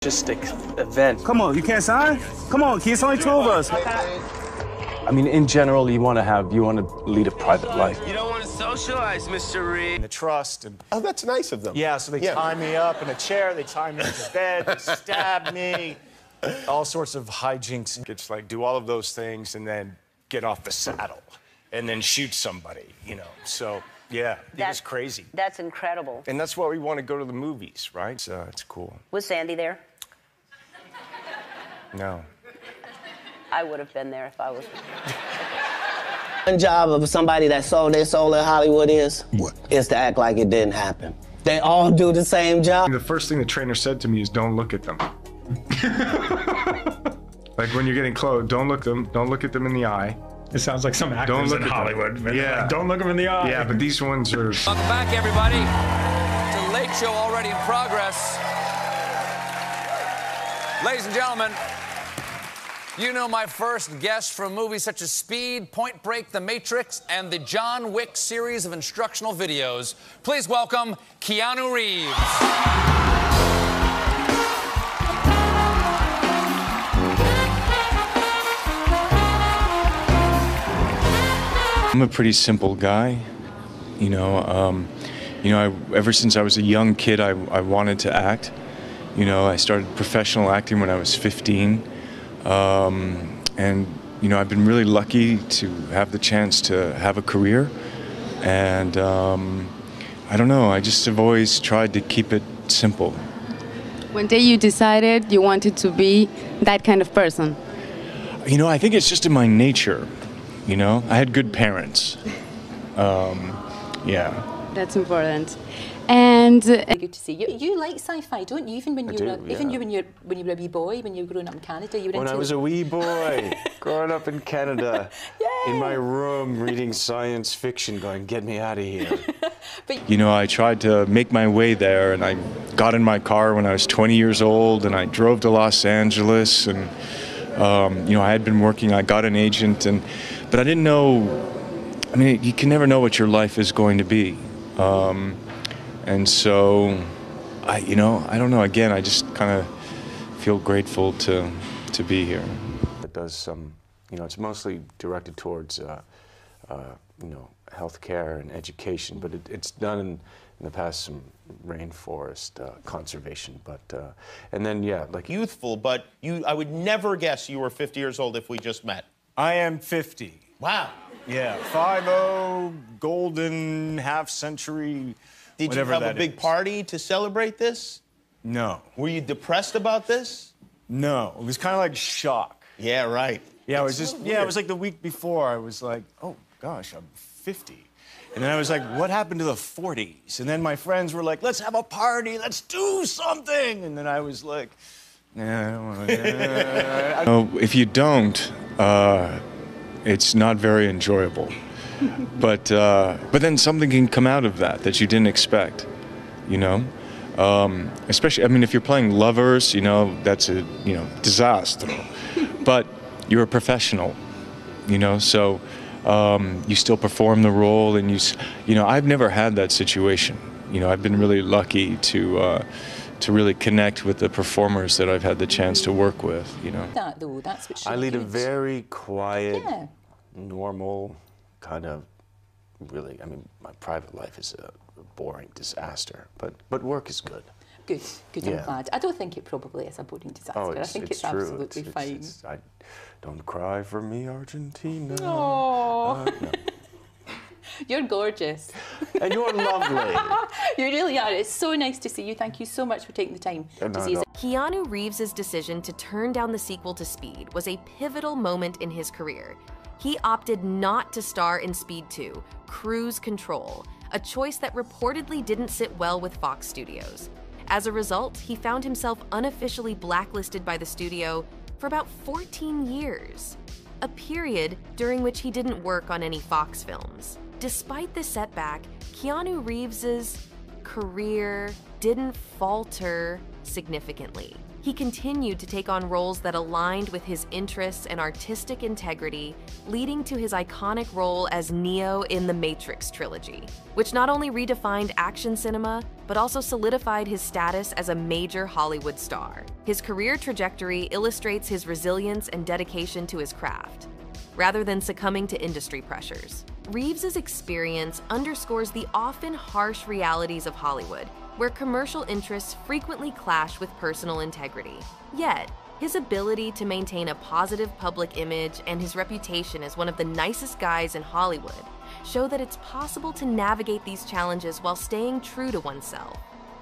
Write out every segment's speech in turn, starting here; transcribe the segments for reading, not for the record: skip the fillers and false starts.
artistic event. Come on, you can't sign? Come on, kids, only two of us. I mean, in general, you want to lead a private life. You don't want to socialize, Mr. Reeves. The trust and Oh, that's nice of them. yeah, so they tie me up in a chair, they tie me into bed, they stab me, all sorts of hijinks. It's like do all of those things and then get off the saddle and then shoot somebody, you know. So yeah, it was crazy. That's incredible. And that's why we want to go to the movies, right? So it's cool. Was Sandy there? No. I would have been there if I was. One job of somebody that sold their soul in Hollywood is? What? Is to act like it didn't happen. They all do the same job. The first thing the trainer said to me is don't look at them. Like when you're getting close, don't look at them in the eye. It sounds like some actors in Hollywood. Yeah. Like, don't look them in the eye. Yeah, but these ones are... Welcome back, everybody, to Late Show already in progress. Ladies and gentlemen, you know my first guest from movies such as Speed, Point Break, The Matrix, and the John Wick series of instructional videos. Please welcome Keanu Reeves. I'm a pretty simple guy, you know. Ever since I was a young kid, I wanted to act. You know, I started professional acting when I was 15, and you know, I've been really lucky to have the chance to have a career. And I don't know, I just have always tried to keep it simple. One day you decided you wanted to be that kind of person. You know, I think it's just in my nature. You know, I had good parents. Yeah. That's important. And good to see you. You like sci-fi, don't you? Even when you were a wee boy, when you were growing up in Canada, you were When I was a wee boy, growing up in Canada, in my room reading science fiction, going, get me out of here. You know, I tried to make my way there, and I got in my car when I was 20 years old, and I drove to Los Angeles, and you know, I had been working. I got an agent, but I didn't know. I mean, you can never know what your life is going to be. And so, I don't know. Again, I just kind of feel grateful to be here. It does some, you know, it's mostly directed towards, you know, healthcare and education, but it's done in the past some rainforest conservation. But and then like Youthful, but I would never guess you were 50 years old if we just met. I am 50. Wow. Yeah, 50, golden, half-century. Did you have a big party to celebrate this? No. Were you depressed about this? No. It was kind of like shock. Yeah, right. Yeah, it was just, it was like the week before. I was like, oh, gosh, I'm 50. And then I was like, what happened to the 40s? And then my friends were like, let's have a party, let's do something. And then I was like, nah, I don't want to. If you don't, it's not very enjoyable. But then something can come out of that you didn't expect, you know? Especially, I mean, if you're playing lovers, you know, that's a, you know, disaster. But you're a professional, you know, so you still perform the role, and you know, I've never had that situation. You know, I've been really lucky to really connect with the performers that I've had the chance to work with, you know. That though, that's what I lead a very quiet, normal kind of, really, I mean, my private life is a boring disaster, but work is good. Good, I'm glad. I don't think it probably is a boring disaster. Oh, I think it's true. Absolutely fine. Don't cry for me, Argentina. Oh. No. You're gorgeous. And you're lovely. You really are. It's so nice to see you. Thank you so much for taking the time to see us. Keanu Reeves' decision to turn down the sequel to Speed was a pivotal moment in his career. He opted not to star in Speed 2, Cruise Control, a choice that reportedly didn't sit well with Fox Studios. As a result, he found himself unofficially blacklisted by the studio for about 14 years, a period during which he didn't work on any Fox films. Despite the setback, Keanu Reeves' career didn't falter significantly. He continued to take on roles that aligned with his interests and artistic integrity, leading to his iconic role as Neo in the Matrix trilogy, which not only redefined action cinema, but also solidified his status as a major Hollywood star. His career trajectory illustrates his resilience and dedication to his craft, rather than succumbing to industry pressures. Reeves's experience underscores the often harsh realities of Hollywood, where commercial interests frequently clash with personal integrity. Yet, his ability to maintain a positive public image and his reputation as one of the nicest guys in Hollywood show that it's possible to navigate these challenges while staying true to oneself.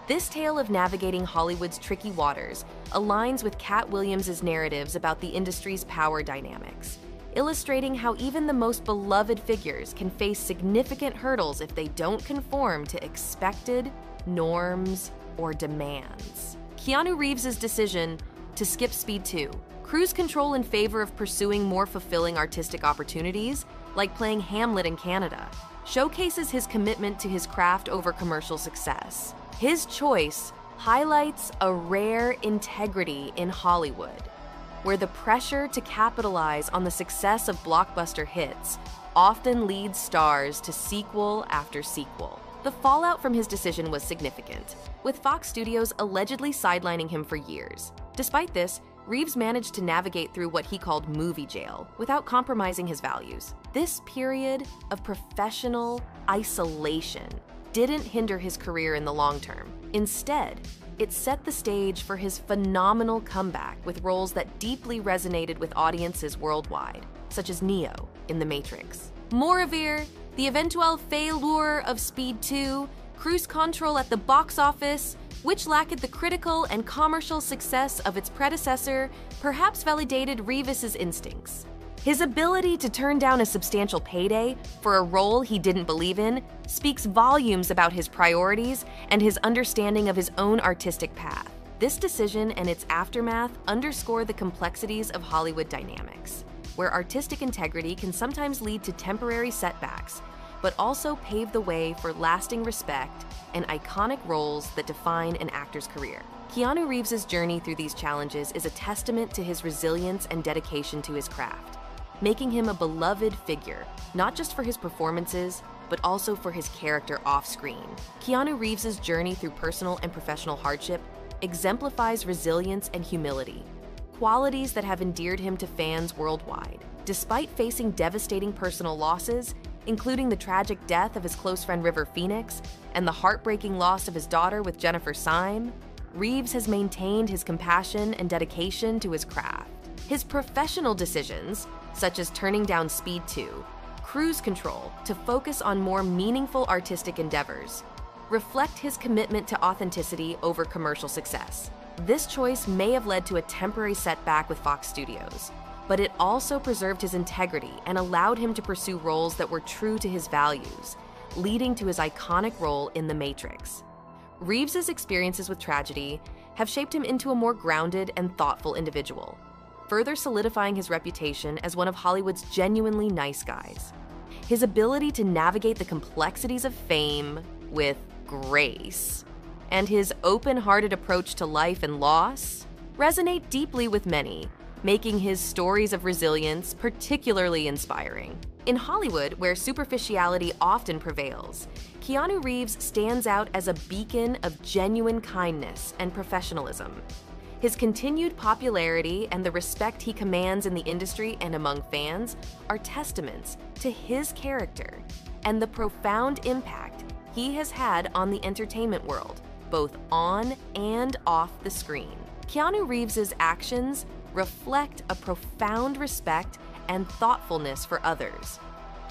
This tale of navigating Hollywood's tricky waters aligns with Cat Williams' narratives about the industry's power dynamics, illustrating how even the most beloved figures can face significant hurdles if they don't conform to expected norms or demands. Keanu Reeves' decision to skip Speed 2, cruise control in favor of pursuing more fulfilling artistic opportunities, like playing Hamlet in Canada, showcases his commitment to his craft over commercial success. His choice highlights a rare integrity in Hollywood, where the pressure to capitalize on the success of blockbuster hits often leads stars to sequel after sequel. The fallout from his decision was significant, with Fox Studios allegedly sidelining him for years. Despite this, Reeves managed to navigate through what he called movie jail without compromising his values. This period of professional isolation didn't hinder his career in the long term. Instead, it set the stage for his phenomenal comeback with roles that deeply resonated with audiences worldwide, such as Neo in The Matrix. Moreover, the eventual failure of Speed 2, cruise control at the box office, which lacked the critical and commercial success of its predecessor, perhaps validated Reeves' instincts. His ability to turn down a substantial payday for a role he didn't believe in speaks volumes about his priorities and his understanding of his own artistic path. This decision and its aftermath underscore the complexities of Hollywood dynamics, where artistic integrity can sometimes lead to temporary setbacks, but also pave the way for lasting respect and iconic roles that define an actor's career. Keanu Reeves' journey through these challenges is a testament to his resilience and dedication to his craft, making him a beloved figure, not just for his performances, but also for his character off-screen. Keanu Reeves' journey through personal and professional hardship exemplifies resilience and humility, qualities that have endeared him to fans worldwide. Despite facing devastating personal losses, including the tragic death of his close friend River Phoenix and the heartbreaking loss of his daughter with Jennifer Syme, Reeves has maintained his compassion and dedication to his craft. His professional decisions, such as turning down Speed 2, Cruise Control to focus on more meaningful artistic endeavors, reflect his commitment to authenticity over commercial success. This choice may have led to a temporary setback with Fox Studios, but it also preserved his integrity and allowed him to pursue roles that were true to his values, leading to his iconic role in The Matrix. Reeves' experiences with tragedy have shaped him into a more grounded and thoughtful individual, further solidifying his reputation as one of Hollywood's genuinely nice guys. His ability to navigate the complexities of fame with grace, and his open-hearted approach to life and loss resonate deeply with many, making his stories of resilience particularly inspiring. In Hollywood, where superficiality often prevails, Keanu Reeves stands out as a beacon of genuine kindness and professionalism. His continued popularity and the respect he commands in the industry and among fans are testaments to his character and the profound impact he has had on the entertainment world, both on and off the screen. Keanu Reeves' actions reflect a profound respect and thoughtfulness for others,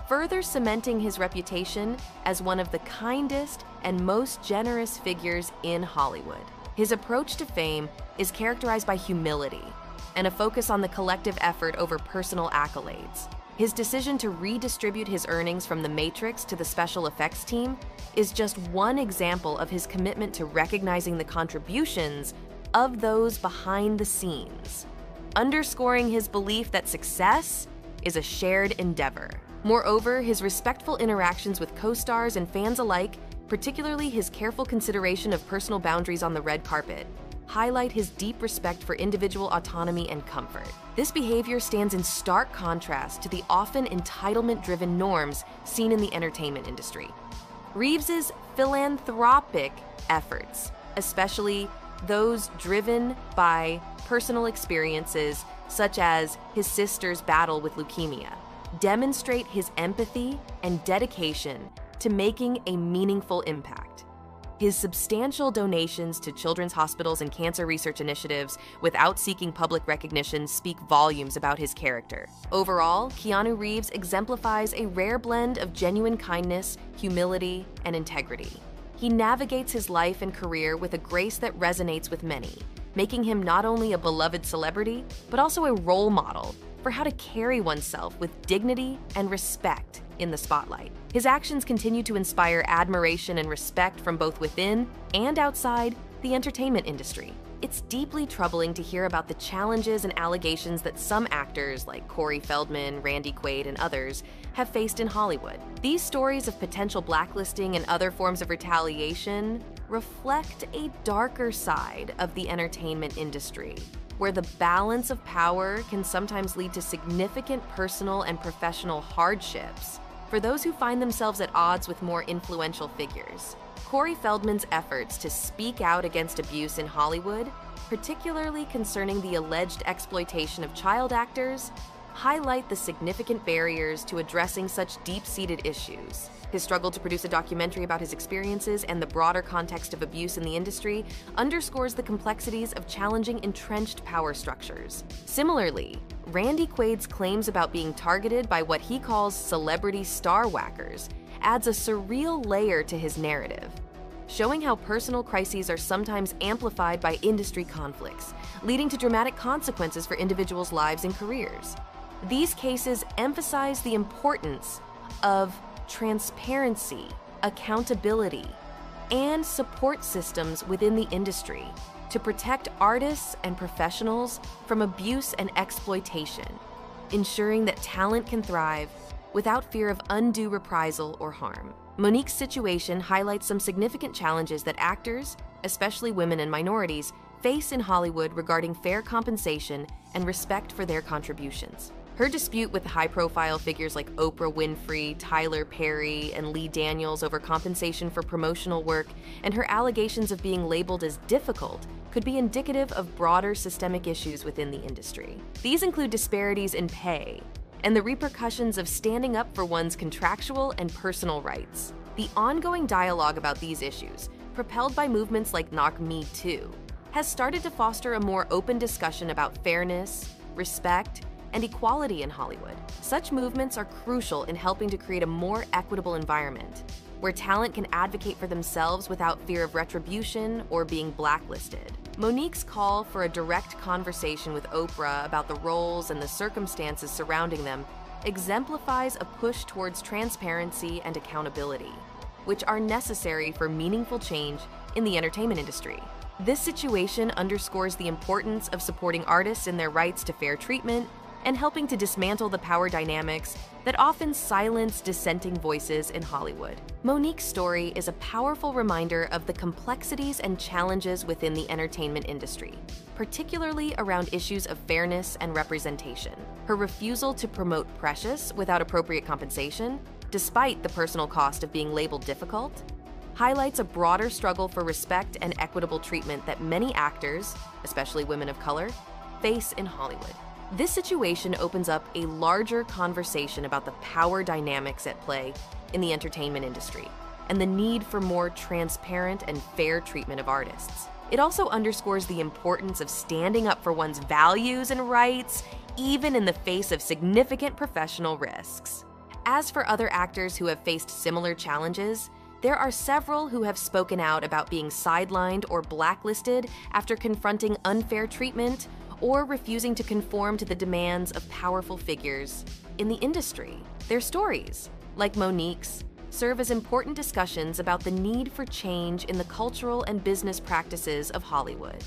further cementing his reputation as one of the kindest and most generous figures in Hollywood. His approach to fame is characterized by humility and a focus on the collective effort over personal accolades. His decision to redistribute his earnings from The Matrix to the special effects team is just one example of his commitment to recognizing the contributions of those behind the scenes, underscoring his belief that success is a shared endeavor. Moreover, his respectful interactions with co-stars and fans alike, particularly his careful consideration of personal boundaries on the red carpet, highlight his deep respect for individual autonomy and comfort. This behavior stands in stark contrast to the often entitlement-driven norms seen in the entertainment industry. Reeves's philanthropic efforts, especially those driven by personal experiences such as his sister's battle with leukemia, demonstrate his empathy and dedication to making a meaningful impact. His substantial donations to children's hospitals and cancer research initiatives without seeking public recognition speak volumes about his character. Overall, Keanu Reeves exemplifies a rare blend of genuine kindness, humility, and integrity. He navigates his life and career with a grace that resonates with many, making him not only a beloved celebrity, but also a role model for how to carry oneself with dignity and respect in the spotlight. His actions continue to inspire admiration and respect from both within and outside the entertainment industry. It's deeply troubling to hear about the challenges and allegations that some actors like Corey Feldman, Randy Quaid, and others have faced in Hollywood. These stories of potential blacklisting and other forms of retaliation reflect a darker side of the entertainment industry, where the balance of power can sometimes lead to significant personal and professional hardships for those who find themselves at odds with more influential figures. Corey Feldman's efforts to speak out against abuse in Hollywood, particularly concerning the alleged exploitation of child actors, highlight the significant barriers to addressing such deep-seated issues. His struggle to produce a documentary about his experiences and the broader context of abuse in the industry underscores the complexities of challenging entrenched power structures. Similarly, Randy Quaid's claims about being targeted by what he calls celebrity star whackers adds a surreal layer to his narrative, showing how personal crises are sometimes amplified by industry conflicts, leading to dramatic consequences for individuals' lives and careers. These cases emphasize the importance of transparency, accountability, and support systems within the industry to protect artists and professionals from abuse and exploitation, ensuring that talent can thrive without fear of undue reprisal or harm. Monique's situation highlights some significant challenges that actors, especially women and minorities, face in Hollywood regarding fair compensation and respect for their contributions. Her dispute with high-profile figures like Oprah Winfrey, Tyler Perry, and Lee Daniels over compensation for promotional work, and her allegations of being labeled as difficult, could be indicative of broader systemic issues within the industry. These include disparities in pay and the repercussions of standing up for one's contractual and personal rights. The ongoing dialogue about these issues, propelled by movements like Knock Me Too, has started to foster a more open discussion about fairness, respect, and equality in Hollywood. Such movements are crucial in helping to create a more equitable environment, where talent can advocate for themselves without fear of retribution or being blacklisted. Monique's call for a direct conversation with Oprah about the roles and the circumstances surrounding them exemplifies a push towards transparency and accountability, which are necessary for meaningful change in the entertainment industry. This situation underscores the importance of supporting artists in their rights to fair treatment and helping to dismantle the power dynamics that often silence dissenting voices in Hollywood. Monique's story is a powerful reminder of the complexities and challenges within the entertainment industry, particularly around issues of fairness and representation. Her refusal to promote Precious without appropriate compensation, despite the personal cost of being labeled difficult, highlights a broader struggle for respect and equitable treatment that many actors, especially women of color, face in Hollywood. This situation opens up a larger conversation about the power dynamics at play in the entertainment industry and the need for more transparent and fair treatment of artists. It also underscores the importance of standing up for one's values and rights, even in the face of significant professional risks. As for other actors who have faced similar challenges, there are several who have spoken out about being sidelined or blacklisted after confronting unfair treatment or refusing to conform to the demands of powerful figures in the industry. Their stories, like Monique's, serve as important discussions about the need for change in the cultural and business practices of Hollywood.